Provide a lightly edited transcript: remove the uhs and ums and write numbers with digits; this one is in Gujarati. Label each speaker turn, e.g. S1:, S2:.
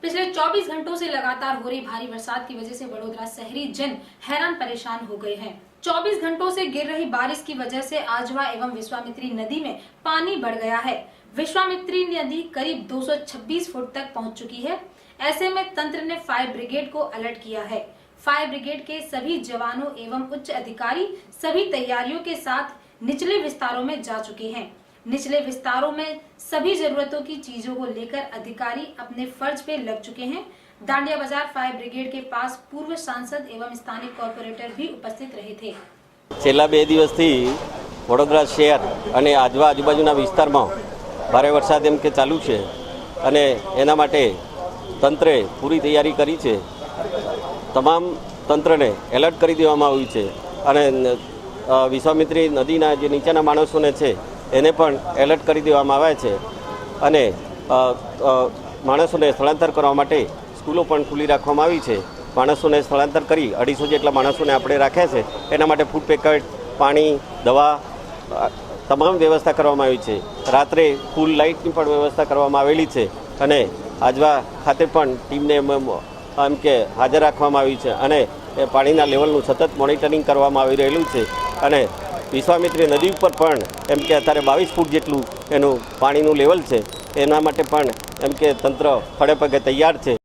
S1: पिछले 24 घंटों से लगातार हो रही भारी बरसात की वजह से वडोदरा शहरी जन हैरान परेशान हो गए हैं। 24 घंटों से गिर रही बारिश की वजह से आजवा एवं विश्वामित्री नदी में पानी बढ़ गया है। विश्वामित्री नदी करीब 226 फुट तक पहुंच चुकी है। ऐसे में तंत्र ने फायर ब्रिगेड को अलर्ट किया है। फायर ब्रिगेड के सभी जवानों एवं उच्च अधिकारी सभी तैयारियों के साथ निचले विस्तारों में जा चुके हैं। निचले विस्तारों में सभी जरूरतों की चीजों को लेकर अधिकारी अपने फर्ज पे लग चुके हैं। दांडिया बाजार फायर ब्रिगेड के पास पूर्व सांसद एवं स्थानीय कॉर्पोरेटर भी उपस्थित रहे थे।
S2: છેલ્લા 2 દિવસથી વડોદરા શહેર અને આજુબાજુના વિસ્તારમાં ભારે વરસાદ એમ કે ચાલુ છે અને એના માટે તંત્રે પૂરી તૈયારી કરી છે। તમામ તંત્રને એલર્ટ કરી દેવામાં આવ્યું છે અને વિશ્વામિત્રી નદીના જે નીચેના માણસોને છે એને પણ એલર્ટ કરી દેવામાં આવ્યા છે અને માણસોને સ્થળાંતર કરવા માટે સ્કૂલો પણ ખુલ્લી રાખવામાં આવી છે। માણસોને સ્થળાંતર કરી 250 જેટલા માણસોને આપણે રાખ્યા છે। એના માટે ફૂડ પેકેટ, પાણી, દવા તમામ વ્યવસ્થા કરવામાં આવી છે। રાત્રે ફૂલ લાઇટની પણ વ્યવસ્થા કરવામાં આવેલી છે અને આજવા ખાતે પણ ટીમને એમ કે હાજર રાખવામાં આવી છે અને પાણીના લેવલનું સતત મોનિટરિંગ કરવામાં આવી રહેલું છે અને વિશ્વામિત્રી નદી ઉપર પણ એમ કે અત્યારે 22 ફૂટ જેટલું એનું પાણીનું લેવલ છે। એના માટે પણ એમ કે તંત્ર ખડે પગે તૈયાર છે।